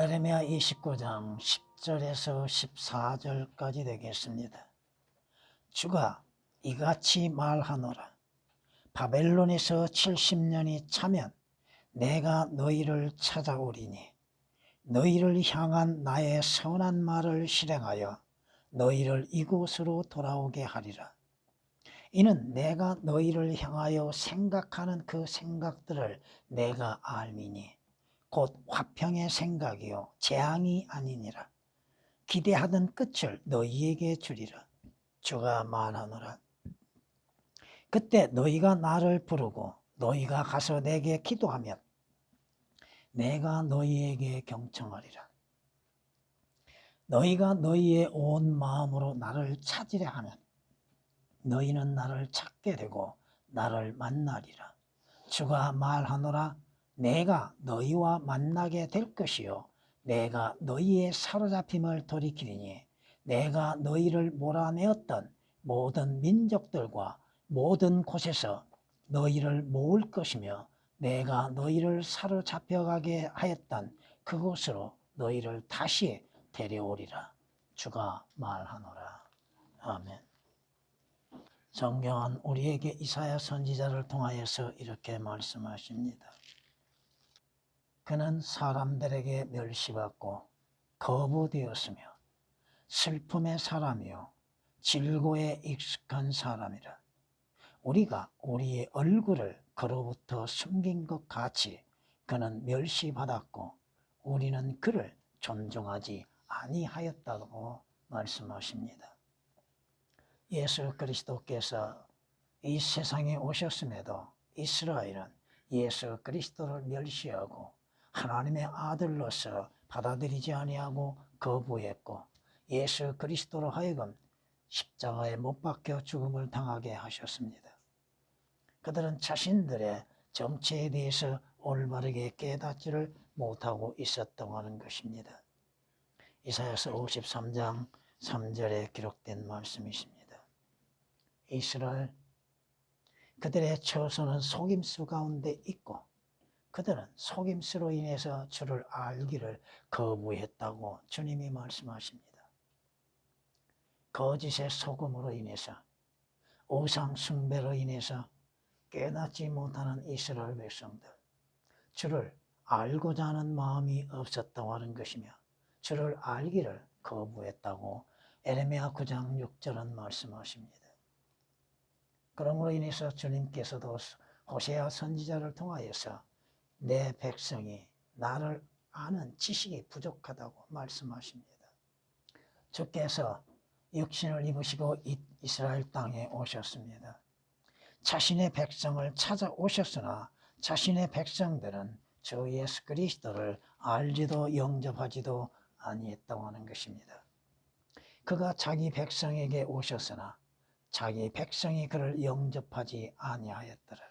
예레미야 29장 10절에서 14절까지 되겠습니다. 주가 이같이 말하노라. 바벨론에서 70년이 차면 내가 너희를 찾아오리니 너희를 향한 나의 선한 말을 실행하여 너희를 이곳으로 돌아오게 하리라. 이는 내가 너희를 향하여 생각하는 그 생각들을 내가 알미니 곧 화평의 생각이요 재앙이 아니니라. 기대하던 끝을 너희에게 주리라. 주가 말하노라. 그때 너희가 나를 부르고 너희가 가서 내게 기도하면 내가 너희에게 경청하리라. 너희가 너희의 온 마음으로 나를 찾으려 하면 너희는 나를 찾게 되고 나를 만나리라. 주가 말하노라. 내가 너희와 만나게 될 것이요 내가 너희의 사로잡힘을 돌이키리니 내가 너희를 몰아내었던 모든 민족들과 모든 곳에서 너희를 모을 것이며 내가 너희를 사로잡혀가게 하였던 그곳으로 너희를 다시 데려오리라. 주가 말하노라. 아멘. 성경은 우리에게 이사야 선지자를 통하여서 이렇게 말씀하십니다. 그는 사람들에게 멸시받고 거부되었으며 슬픔의 사람이요 질고에 익숙한 사람이라. 우리가 우리의 얼굴을 그로부터 숨긴 것 같이 그는 멸시받았고 우리는 그를 존중하지 아니하였다고 말씀하십니다. 예수 그리스도께서 이 세상에 오셨음에도 이스라엘은 예수 그리스도를 멸시하고 하나님의 아들로서 받아들이지 아니하고 거부했고 예수 그리스도로 하여금 십자가에 못 박혀 죽음을 당하게 하셨습니다. 그들은 자신들의 정체에 대해서 올바르게 깨닫지를 못하고 있었다고 하는 것입니다. 이사야서 53장 3절에 기록된 말씀이십니다. 이스라엘, 그들의 처소는 속임수 가운데 있고 그들은 속임수로 인해서 주를 알기를 거부했다고 주님이 말씀하십니다. 거짓의 속음으로 인해서 우상 숭배로 인해서 깨닫지 못하는 이스라엘 백성들, 주를 알고자 하는 마음이 없었다고 하는 것이며 주를 알기를 거부했다고 예레미야 9장 6절은 말씀하십니다. 그러므로 인해서 주님께서도 호세아 선지자를 통하여서 내 백성이 나를 아는 지식이 부족하다고 말씀하십니다. 주께서 육신을 입으시고 이스라엘 땅에 오셨습니다. 자신의 백성을 찾아오셨으나 자신의 백성들은 주 예수 그리스도를 알지도 영접하지도 아니했다고 하는 것입니다. 그가 자기 백성에게 오셨으나 자기 백성이 그를 영접하지 아니하였더라.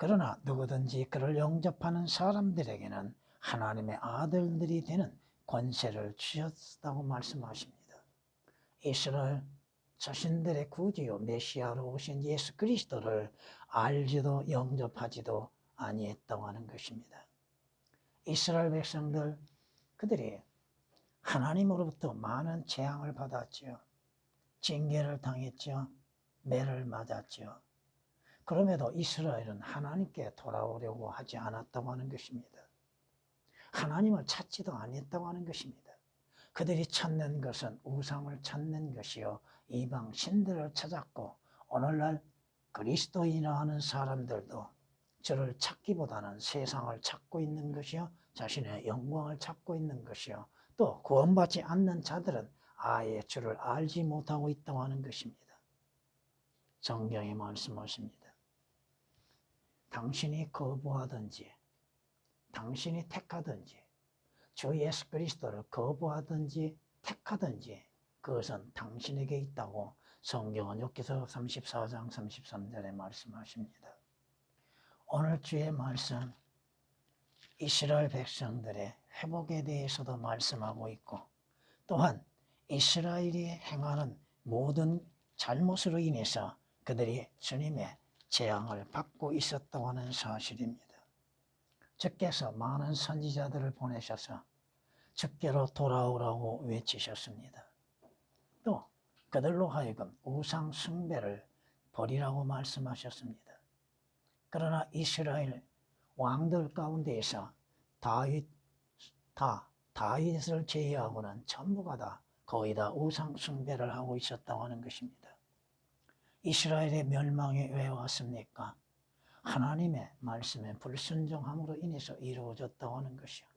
그러나 누구든지 그를 영접하는 사람들에게는 하나님의 아들들이 되는 권세를 주셨다고 말씀하십니다. 이스라엘 자신들의 구주요 메시아로 오신 예수 그리스도를 알지도 영접하지도 아니했다고 하는 것입니다. 이스라엘 백성들, 그들이 하나님으로부터 많은 재앙을 받았지요. 징계를 당했죠. 매를 맞았죠. 그럼에도 이스라엘은 하나님께 돌아오려고 하지 않았다고 하는 것입니다. 하나님을 찾지도 않았다고 하는 것입니다. 그들이 찾는 것은 우상을 찾는 것이요 이방 신들을 찾았고 오늘날 그리스도인이라 하는 사람들도 저를 찾기보다는 세상을 찾고 있는 것이요 자신의 영광을 찾고 있는 것이요 또 구원받지 않는 자들은 아예 주를 알지 못하고 있다고 하는 것입니다. 성경이 말씀하십니다. 당신이 거부하든지 당신이 택하든지 주 예수 그리스도를 거부하든지 택하든지 그것은 당신에게 있다고 성경은 욥기서 34장 33절에 말씀하십니다. 오늘 주의 말씀 이스라엘 백성들의 회복에 대해서도 말씀하고 있고 또한 이스라엘이 행하는 모든 잘못으로 인해서 그들이 주님의 재앙을 받고 있었다고 하는 사실입니다. 주께서 많은 선지자들을 보내셔서 주께로 돌아오라고 외치셨습니다. 또 그들로 하여금 우상 숭배를 버리라고 말씀하셨습니다. 그러나 이스라엘 왕들 가운데에서 다윗을 제외하고는 전부가 다 거의 다 우상 숭배를 하고 있었다고 하는 것입니다. 이스라엘의 멸망이 왜 왔습니까? 하나님의 말씀에 불순종함으로 인해서 이루어졌다고 하는 것이요.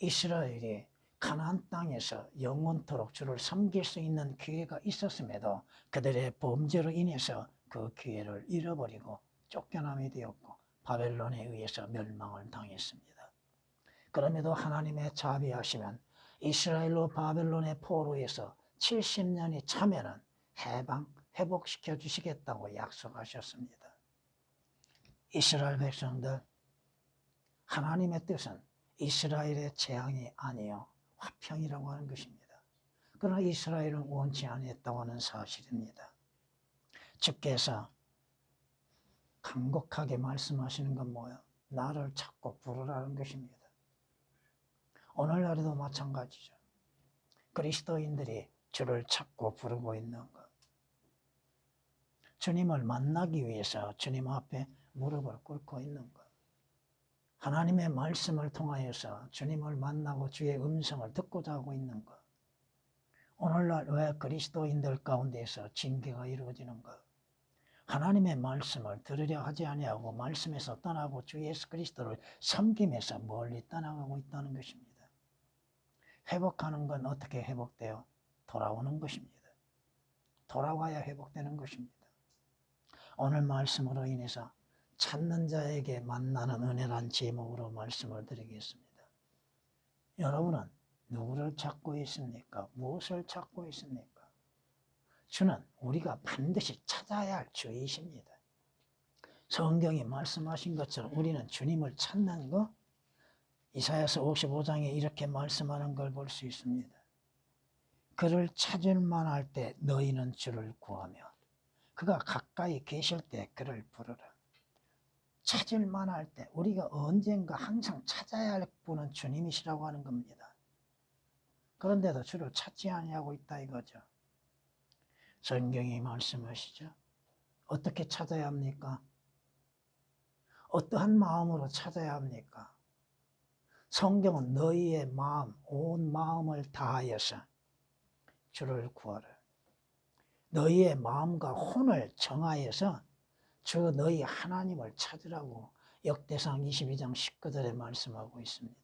이스라엘이 가나안 땅에서 영원토록 주를 섬길 수 있는 기회가 있었음에도 그들의 범죄로 인해서 그 기회를 잃어버리고 쫓겨남이 되었고 바벨론에 의해서 멸망을 당했습니다. 그럼에도 하나님의 자비하시면 이스라엘로 바벨론의 포로에서 70년이 차면은 회복시켜 주시겠다고 약속하셨습니다. 이스라엘 백성들, 하나님의 뜻은 이스라엘의 재앙이 아니요 화평이라고 하는 것입니다. 그러나 이스라엘은 원치 않았다고 하는 사실입니다. 주께서 간곡하게 말씀하시는 건 뭐예요? 나를 찾고 부르라는 것입니다. 오늘날에도 마찬가지죠. 그리스도인들이 주를 찾고 부르고 있는 것. 주님을 만나기 위해서 주님 앞에 무릎을 꿇고 있는 것. 하나님의 말씀을 통하여서 주님을 만나고 주의 음성을 듣고자 하고 있는 것. 오늘날 왜 그리스도인들 가운데서 징계가 이루어지는 것. 하나님의 말씀을 들으려 하지 아니하고 말씀에서 떠나고 주 예수 그리스도를 섬김에서 멀리 떠나가고 있다는 것입니다. 회복하는 건 어떻게 회복돼요? 돌아오는 것입니다. 돌아와야 회복되는 것입니다. 오늘 말씀으로 인해서 찾는 자에게 만나는 은혜란 제목으로 말씀을 드리겠습니다. 여러분은 누구를 찾고 있습니까? 무엇을 찾고 있습니까? 주는 우리가 반드시 찾아야 할 주이십니다. 성경이 말씀하신 것처럼 우리는 주님을 찾는 것, 이사야서 55장에 이렇게 말씀하는 걸 볼 수 있습니다. 그를 찾을 만할 때 너희는 주를 구하며 그가 가까이 계실 때 그를 부르라. 찾을 만할 때 우리가 언젠가 항상 찾아야 할 분은 주님이시라고 하는 겁니다. 그런데도 주를 찾지 아니하고 있다 이거죠. 성경이 말씀하시죠. 어떻게 찾아야 합니까? 어떠한 마음으로 찾아야 합니까? 성경은 너희의 마음, 온 마음을 다하여서 주를 구하라. 너희의 마음과 혼을 정하여서 주 너희 하나님을 찾으라고 역대상 22장 19절에 말씀하고 있습니다.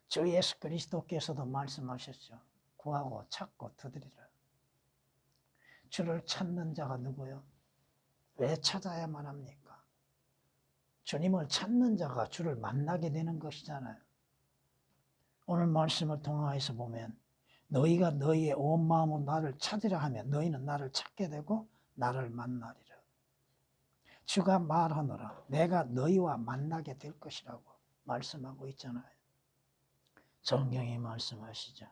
주 예수 그리스도께서도 말씀하셨죠. 구하고 찾고 두드리라. 주를 찾는 자가 누구요? 왜 찾아야만 합니까? 주님을 찾는 자가 주를 만나게 되는 것이잖아요. 오늘 말씀을 통하여서 보면 너희가 너희의 온 마음으로 나를 찾으려 하면 너희는 나를 찾게 되고 나를 만나리라. 주가 말하노라 내가 너희와 만나게 될 것이라고 말씀하고 있잖아요. 성경이 말씀하시죠.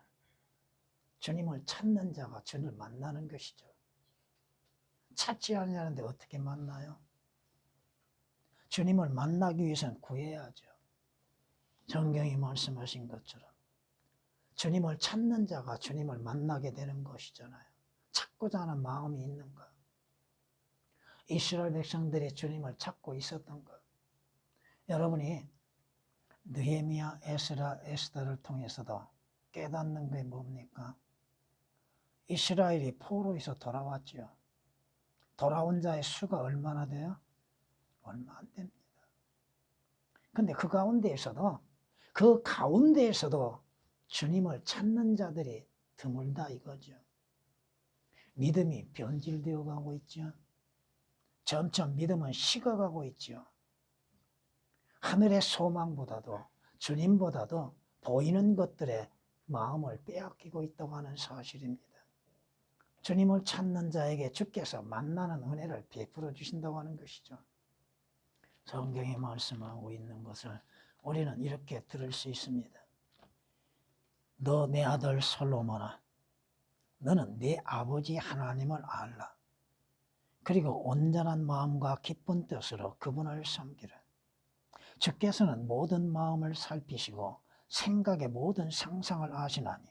주님을 찾는 자가 주를 만나는 것이죠. 찾지 않냐는데 어떻게 만나요? 주님을 만나기 위해서는 구해야죠. 성경이 말씀하신 것처럼 주님을 찾는 자가 주님을 만나게 되는 것이잖아요. 찾고자 하는 마음이 있는 것. 이스라엘 백성들이 주님을 찾고 있었던 것. 여러분이 느헤미야, 에스라, 에스더를 통해서도 깨닫는 게 뭡니까? 이스라엘이 포로에서 돌아왔죠. 돌아온 자의 수가 얼마나 돼요? 얼마 안 됩니다. 근데 그 가운데에서도 주님을 찾는 자들이 드물다 이거죠. 믿음이 변질되어 가고 있죠. 점점 믿음은 식어가고 있죠. 하늘의 소망보다도 주님보다도 보이는 것들에 마음을 빼앗기고 있다고 하는 사실입니다. 주님을 찾는 자에게 주께서 만나는 은혜를 베풀어 주신다고 하는 것이죠. 성경이 말씀하고 있는 것을 우리는 이렇게 들을 수 있습니다. 너 내 아들 솔로몬아, 너는 네 아버지 하나님을 알라. 그리고 온전한 마음과 기쁜 뜻으로 그분을 섬기라. 주께서는 모든 마음을 살피시고 생각의 모든 상상을 아시나니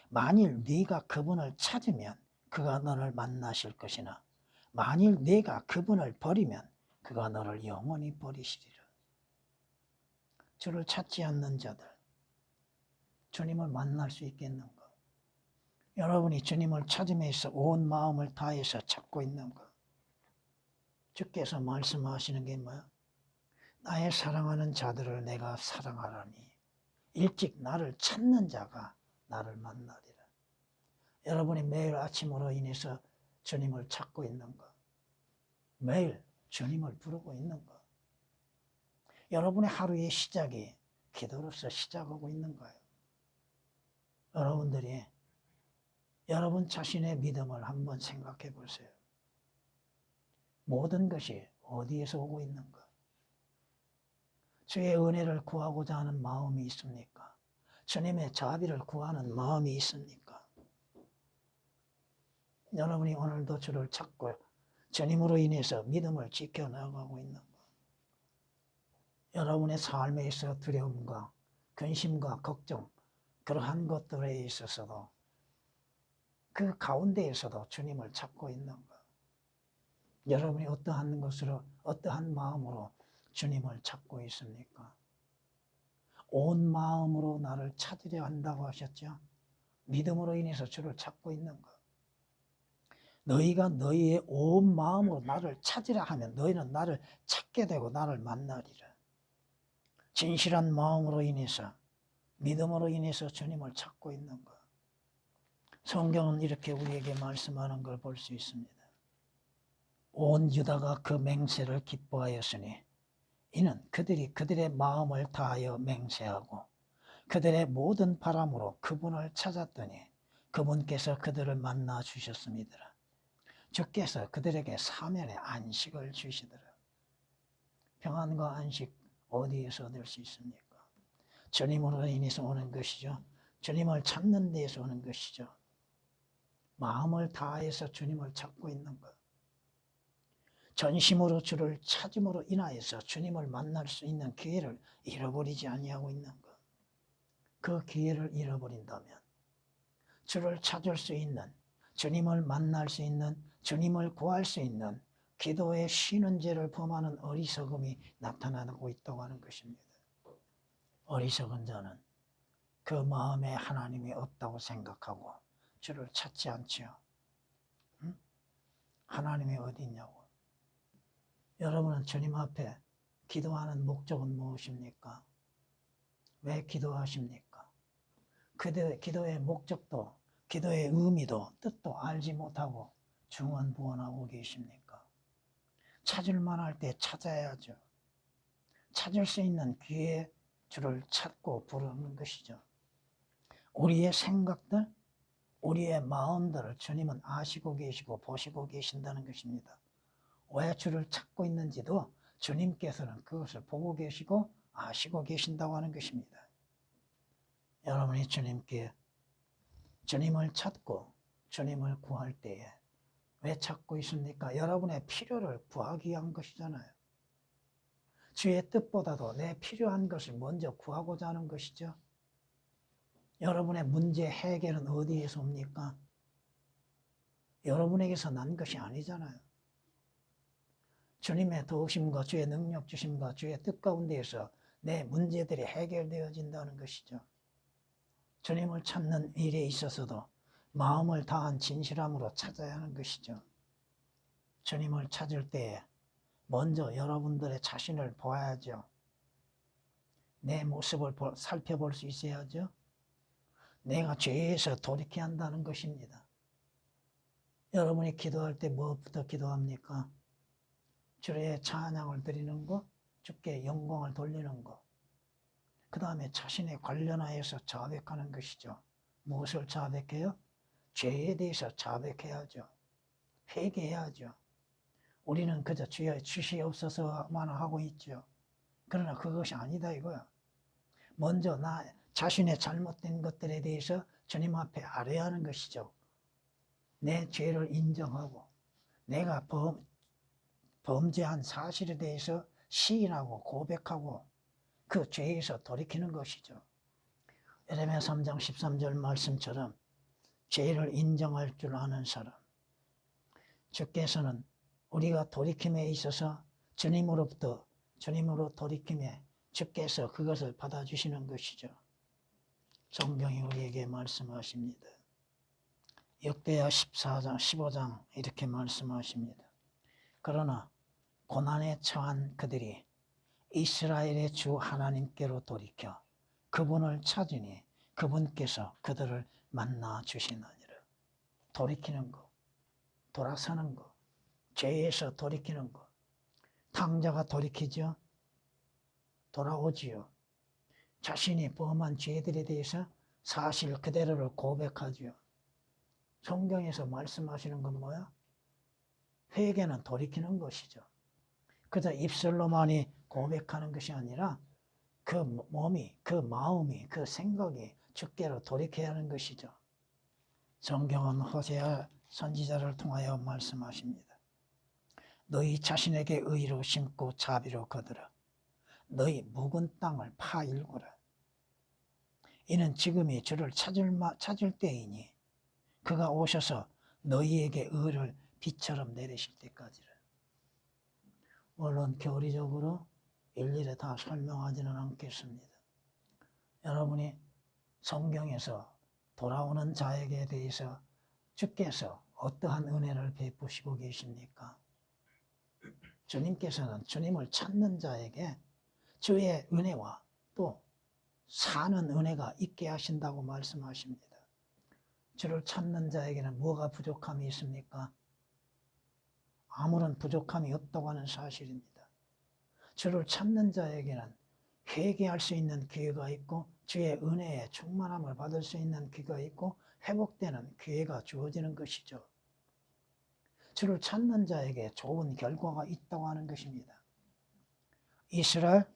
만일 네가 그분을 찾으면 그가 너를 만나실 것이나 만일 네가 그분을 버리면 그가 너를 영원히 버리시리라. 주를 찾지 않는 자들, 주님을 만날 수 있겠는가? 여러분이 주님을 찾음에서 온 마음을 다해서 찾고 있는가? 주께서 말씀하시는 게 뭐야? 나의 사랑하는 자들을 내가 사랑하라니 일찍 나를 찾는 자가 나를 만나리라. 여러분이 매일 아침으로 인해서 주님을 찾고 있는가? 매일 주님을 부르고 있는가? 여러분의 하루의 시작이 기도로서 시작하고 있는가요? 여러분들이 여러분 자신의 믿음을 한번 생각해 보세요. 모든 것이 어디에서 오고 있는가? 주의 은혜를 구하고자 하는 마음이 있습니까? 주님의 자비를 구하는 마음이 있습니까? 여러분이 오늘도 주를 찾고 주님으로 인해서 믿음을 지켜나가고 있는가? 여러분의 삶에 있어 두려움과 근심과 걱정, 그러한 것들에 있어서도 그 가운데에서도 주님을 찾고 있는가? 여러분이 어떠한 것으로, 어떠한 마음으로 주님을 찾고 있습니까? 온 마음으로 나를 찾으려 한다고 하셨죠? 믿음으로 인해서 주를 찾고 있는가? 너희가 너희의 온 마음으로 나를 찾으려 하면 너희는 나를 찾게 되고 나를 만나리라. 진실한 마음으로 인해서, 믿음으로 인해서 주님을 찾고 있는가? 성경은 이렇게 우리에게 말씀하는 걸 볼 수 있습니다. 온 유다가 그 맹세를 기뻐하였으니 이는 그들이 그들의 마음을 다하여 맹세하고 그들의 모든 바람으로 그분을 찾았더니 그분께서 그들을 만나 주셨습니다. 주께서 그들에게 사면의 안식을 주시더라. 평안과 안식 어디에서 얻을 수 있습니까? 주님으로 인해서 오는 것이죠. 주님을 찾는 데에서 오는 것이죠. 마음을 다해서 주님을 찾고 있는 것. 전심으로 주를 찾음으로 인하여서 주님을 만날 수 있는 기회를 잃어버리지 아니하고 있는 것. 그 기회를 잃어버린다면 주를 찾을 수 있는, 주님을 만날 수 있는, 주님을 구할 수 있는 기도의 쉬는 죄를 범하는 어리석음이 나타나고 있다고 하는 것입니다. 어리석은 자는 그 마음에 하나님이 없다고 생각하고 주를 찾지 않지요. 응? 하나님이 어디 있냐고. 여러분은 주님 앞에 기도하는 목적은 무엇입니까? 왜 기도하십니까? 기도의 목적도, 기도의 의미도, 뜻도 알지 못하고 중언부언하고 계십니까? 찾을 만할 때 찾아야죠. 찾을 수 있는 기회에 주를 찾고 부르는 것이죠. 우리의 생각들, 우리의 마음들을 주님은 아시고 계시고 보시고 계신다는 것입니다. 왜 주를 찾고 있는지도 주님께서는 그것을 보고 계시고 아시고 계신다고 하는 것입니다. 여러분이 주님을 찾고 주님을 구할 때에 왜 찾고 있습니까? 여러분의 필요를 구하기 위한 것이잖아요. 주의 뜻보다도 내 필요한 것을 먼저 구하고자 하는 것이죠. 여러분의 문제 해결은 어디에서 옵니까? 여러분에게서 난 것이 아니잖아요. 주님의 도우심과 주의 능력 주심과 주의 뜻 가운데에서 내 문제들이 해결되어진다는 것이죠. 주님을 찾는 일에 있어서도 마음을 다한 진실함으로 찾아야 하는 것이죠. 주님을 찾을 때에 먼저 여러분들의 자신을 보아야죠. 내 모습을 살펴볼 수 있어야죠. 내가 죄에서 돌이켜야 한다는 것입니다. 여러분이 기도할 때 무엇부터 기도합니까? 주의 찬양을 드리는 것, 주께 영광을 돌리는 것. 그 다음에 자신에 관련하여서 자백하는 것이죠. 무엇을 자백해요? 죄에 대해서 자백해야죠. 회개해야죠. 우리는 그저 주여 주시옵소서만 하고 있죠. 그러나 그것이 아니다 이거야. 먼저 나 자신의 잘못된 것들에 대해서 주님 앞에 아뢰야 하는 것이죠. 내 죄를 인정하고 내가 범죄한 사실에 대해서 시인하고 고백하고 그 죄에서 돌이키는 것이죠. 예레미야 3장 13절 말씀처럼 죄를 인정할 줄 아는 사람, 주께서는 우리가 돌이킴에 있어서 주님으로 돌이킴에 주께서 그것을 받아주시는 것이죠. 성경이 우리에게 말씀하십니다. 역대하 14장 15장 이렇게 말씀하십니다. 그러나 고난에 처한 그들이 이스라엘의 주 하나님께로 돌이켜 그분을 찾으니 그분께서 그들을 만나 주시느니라. 돌이키는 것, 돌아서는 것, 죄에서 돌이키는 것. 탕자가 돌이키죠. 돌아오지요. 자신이 범한 죄들에 대해서 사실 그대로를 고백하지요. 성경에서 말씀하시는 건 뭐야? 회개는 돌이키는 것이죠. 그저 입술로만이 고백하는 것이 아니라 그 몸이, 그 마음이, 그 생각이 주께로 돌이켜야 하는 것이죠. 성경은 호세아 선지자를 통하여 말씀하십니다. 너희 자신에게 의로 심고 자비로 거두라. 너희 묵은 땅을 파일구라. 이는 지금이 주를 찾을 때이니 그가 오셔서 너희에게 의를 비처럼 내리실 때까지라. 물론 교리적으로 일일이 다 설명하지는 않겠습니다. 여러분이 성경에서 돌아오는 자에게 대해서 주께서 어떠한 은혜를 베푸시고 계십니까? 주님께서는 주님을 찾는 자에게 주의 은혜와 또 사는 은혜가 있게 하신다고 말씀하십니다. 주를 찾는 자에게는 뭐가 부족함이 있습니까? 아무런 부족함이 없다고 하는 사실입니다. 주를 찾는 자에게는 회개할 수 있는 기회가 있고 주의 은혜에 충만함을 받을 수 있는 기회가 있고 회복되는 기회가 주어지는 것이죠. 주를 찾는 자에게 좋은 결과가 있다고 하는 것입니다. 이스라엘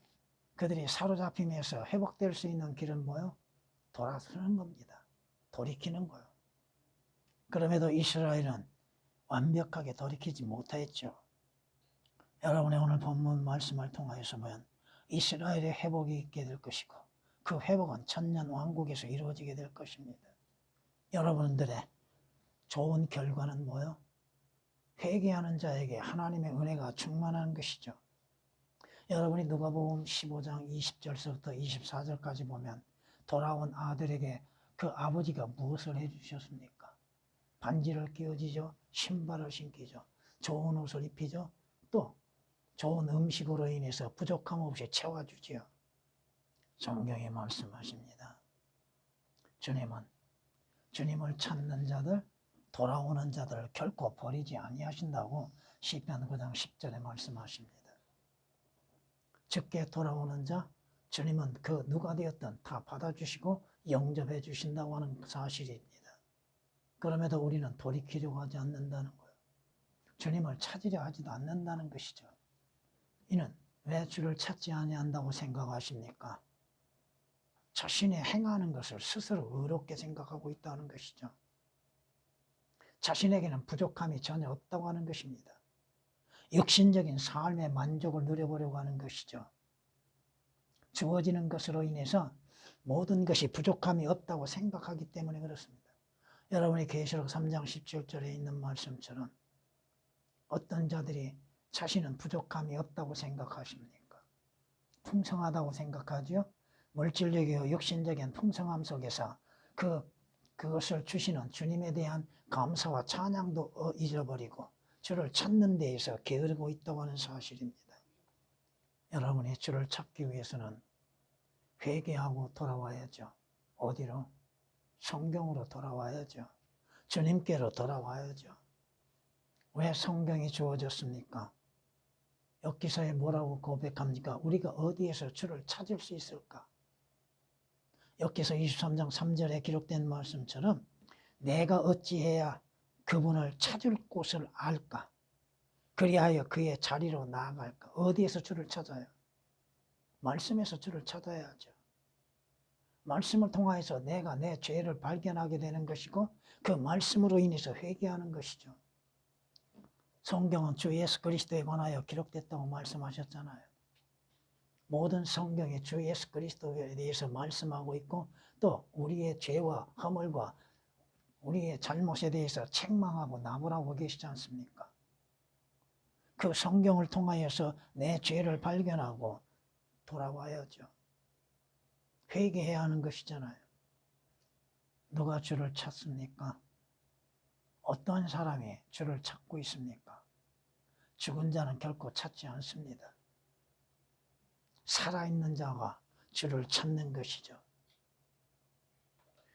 그들이 사로잡힘에서 회복될 수 있는 길은 뭐요? 돌아서는 겁니다. 돌이키는 거요. 그럼에도 이스라엘은 완벽하게 돌이키지 못했죠. 여러분의 오늘 본문 말씀을 통하여서 보면 이스라엘의 회복이 있게 될 것이고 그 회복은 천년 왕국에서 이루어지게 될 것입니다. 여러분들의 좋은 결과는 뭐요? 회개하는 자에게 하나님의 은혜가 충만한 것이죠. 여러분이 누가복음 15장 20절서부터 24절까지 보면 돌아온 아들에게 그 아버지가 무엇을 해주셨습니까? 반지를 끼워주죠. 신발을 신기죠. 좋은 옷을 입히죠. 또 좋은 음식으로 인해서 부족함 없이 채워주지요. 성경에 말씀하십니다. 주님은 주님을 찾는 자들, 돌아오는 자들을 결코 버리지 아니하신다고 시편 9장 10절에 말씀하십니다. 주께 돌아오는 자, 주님은 그 누가 되었든 다 받아주시고 영접해 주신다고 하는 사실입니다. 그럼에도 우리는 돌이키려고 하지 않는다는 거예요. 주님을 찾으려 하지도 않는다는 것이죠. 이는 왜 주를 찾지 아니한다고 생각하십니까? 자신이 행하는 것을 스스로 의롭게 생각하고 있다는 것이죠. 자신에게는 부족함이 전혀 없다고 하는 것입니다. 육신적인 삶의 만족을 누려보려고 하는 것이죠. 주어지는 것으로 인해서 모든 것이 부족함이 없다고 생각하기 때문에 그렇습니다. 여러분이 계시록 3장 17절에 있는 말씀처럼 어떤 자들이 자신은 부족함이 없다고 생각하십니까? 풍성하다고 생각하죠? 물질적이고 육신적인 풍성함 속에서 그것을 주시는 주님에 대한 감사와 찬양도 잊어버리고 주를 찾는 데에서 게으르고 있다고 하는 사실입니다. 여러분이 주를 찾기 위해서는 회개하고 돌아와야죠. 어디로? 성경으로 돌아와야죠. 주님께로 돌아와야죠. 왜 성경이 주어졌습니까? 엽기서에 뭐라고 고백합니까? 우리가 어디에서 주를 찾을 수 있을까? 엽기서 23장 3절에 기록된 말씀처럼 내가 어찌해야 그분을 찾을 곳을 알까? 그리하여 그의 자리로 나아갈까? 어디에서 주를 찾아요? 말씀에서 주를 찾아야죠. 말씀을 통하여서 내가 내 죄를 발견하게 되는 것이고 그 말씀으로 인해서 회개하는 것이죠. 성경은 주 예수 그리스도에 관하여 기록됐다고 말씀하셨잖아요. 모든 성경에 주 예수 그리스도에 대해서 말씀하고 있고 또 우리의 죄와 허물과 우리의 잘못에 대해서 책망하고 나무라고 계시지 않습니까? 그 성경을 통하여서 내 죄를 발견하고 돌아와야죠. 회개해야 하는 것이잖아요. 누가 주를 찾습니까? 어떤 사람이 주를 찾고 있습니까? 죽은 자는 결코 찾지 않습니다. 살아있는 자가 주를 찾는 것이죠.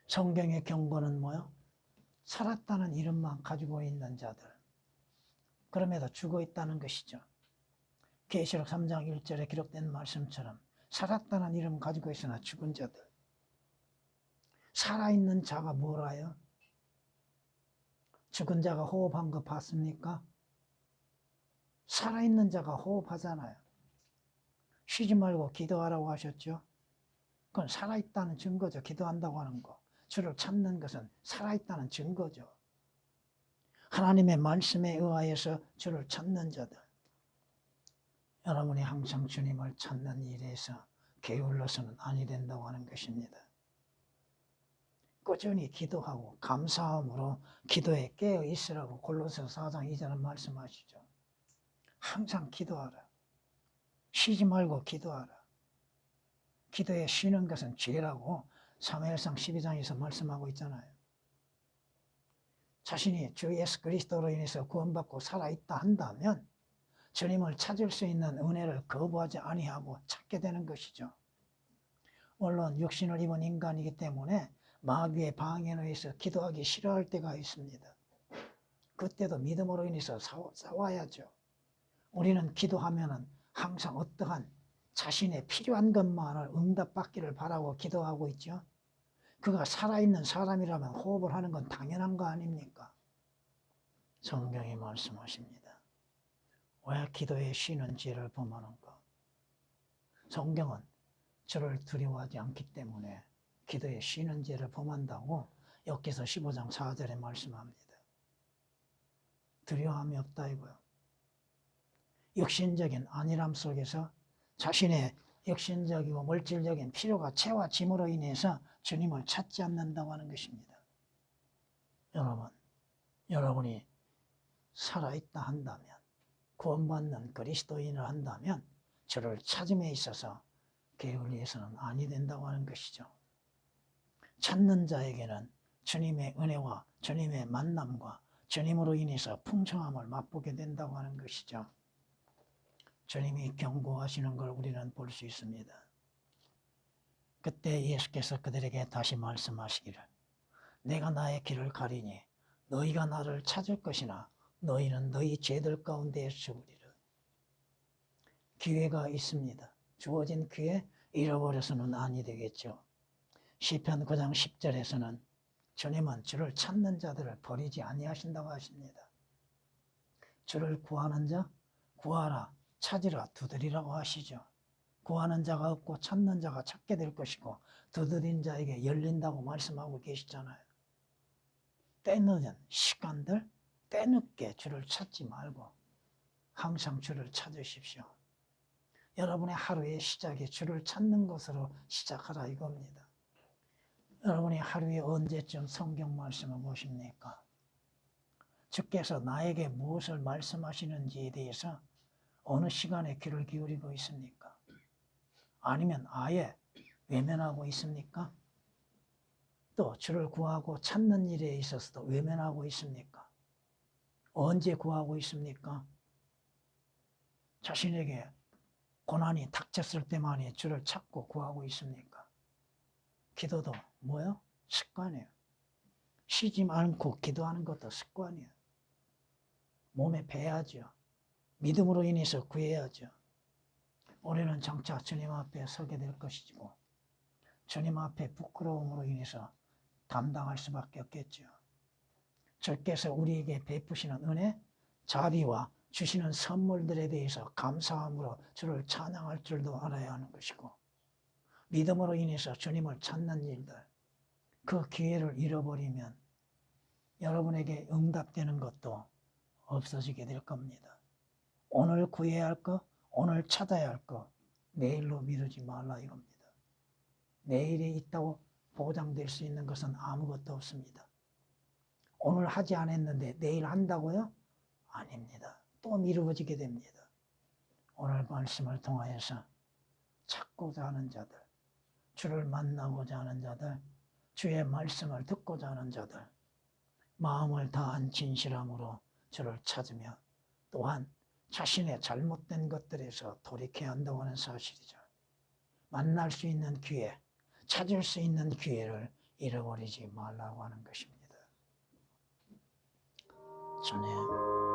성경의 경고는 뭐요? 살았다는 이름만 가지고 있는 자들. 그럼에도 죽어 있다는 것이죠. 계시록 3장 1절에 기록된 말씀처럼 살았다는 이름 가지고 있으나 죽은 자들. 살아있는 자가 뭐라요? 죽은 자가 호흡한 거 봤습니까? 살아있는 자가 호흡하잖아요. 쉬지 말고 기도하라고 하셨죠? 그건 살아있다는 증거죠. 기도한다고 하는 거. 주를 찾는 것은 살아있다는 증거죠. 하나님의 말씀에 의하여서 주를 찾는 자들. 여러분이 항상 주님을 찾는 일에서 게을러서는 아니 된다고 하는 것입니다. 꾸준히 기도하고 감사함으로 기도에 깨어 있으라고 골로새서 4장 2절은 말씀하시죠. 항상 기도하라. 쉬지 말고 기도하라. 기도에 쉬는 것은 죄라고 사무엘상 12장에서 말씀하고 있잖아요. 자신이 주 예수 그리스도로 인해서 구원받고 살아있다 한다면 주님을 찾을 수 있는 은혜를 거부하지 아니하고 찾게 되는 것이죠. 물론 육신을 입은 인간이기 때문에 마귀의 방해에 의해서 기도하기 싫어할 때가 있습니다. 그때도 믿음으로 인해서 싸워야죠. 우리는 기도하면은 항상 어떠한 자신의 필요한 것만을 응답받기를 바라고 기도하고 있죠. 그가 살아있는 사람이라면 호흡을 하는 건 당연한 거 아닙니까? 성경이 말씀하십니다. 왜 기도에 쉬는지를 범하는가? 성경은 주를 두려워하지 않기 때문에 기도에 쉬는 죄를 범한다고 욥기서 15장 4절에 말씀합니다. 두려움이 없다 이거요. 육신적인 안일함 속에서 자신의 육신적이고 물질적인 필요가 채워짐으로 인해서 주님을 찾지 않는다고 하는 것입니다. 여러분이 살아있다 한다면, 구원받는 그리스도인을 한다면 주를 찾음에 있어서 게을리해서는 아니 된다고 하는 것이죠. 찾는 자에게는 주님의 은혜와 주님의 만남과 주님으로 인해서 풍성함을 맛보게 된다고 하는 것이죠. 주님이 경고하시는 걸 우리는 볼 수 있습니다. 그때 예수께서 그들에게 다시 말씀하시기를 내가 나의 길을 가리니 너희가 나를 찾을 것이나 너희는 너희 죄들 가운데 죽으리라. 기회가 있습니다. 주어진 기회 잃어버려서는 아니 되겠죠. 시편 9장 10절에서는 주님은 주를 찾는 자들을 버리지 아니하신다고 하십니다. 주를 구하는 자 구하라 찾으라 두드리라고 하시죠. 구하는 자가 없고 찾는 자가 찾게 될 것이고 두드린 자에게 열린다고 말씀하고 계시잖아요. 때늦은 시간들 때늦게 주를 찾지 말고 항상 주를 찾으십시오. 여러분의 하루의 시작이 주를 찾는 것으로 시작하라 이겁니다. 여러분이 하루에 언제쯤 성경 말씀을 보십니까? 주께서 나에게 무엇을 말씀하시는지에 대해서 어느 시간에 귀를 기울이고 있습니까? 아니면 아예 외면하고 있습니까? 또 주를 구하고 찾는 일에 있어서도 외면하고 있습니까? 언제 구하고 있습니까? 자신에게 고난이 닥쳤을 때만이 주를 찾고 구하고 있습니까? 기도도 뭐요? 습관이에요. 쉬지 않고 기도하는 것도 습관이에요. 몸에 배야죠. 믿음으로 인해서 구해야죠. 우리는 장차 주님 앞에 서게 될 것이고 주님 앞에 부끄러움으로 인해서 감당할 수밖에 없겠죠. 주께서 우리에게 베푸시는 은혜, 자비와 주시는 선물들에 대해서 감사함으로 주를 찬양할 줄도 알아야 하는 것이고 믿음으로 인해서 주님을 찾는 일들, 그 기회를 잃어버리면 여러분에게 응답되는 것도 없어지게 될 겁니다. 오늘 구해야 할 것, 오늘 찾아야 할 것, 내일로 미루지 말라 이겁니다. 내일이 있다고 보장될 수 있는 것은 아무것도 없습니다. 오늘 하지 않았는데 내일 한다고요? 아닙니다. 또 미루어지게 됩니다. 오늘 말씀을 통하여서 찾고자 하는 자들, 주를 만나고자 하는 자들, 주의 말씀을 듣고자 하는 자들, 마음을 다한 진실함으로 주를 찾으며 또한 자신의 잘못된 것들에서 돌이켜야 한다고 하는 사실이죠. 만날 수 있는 기회, 찾을 수 있는 기회를 잃어버리지 말라고 하는 것입니다. 전에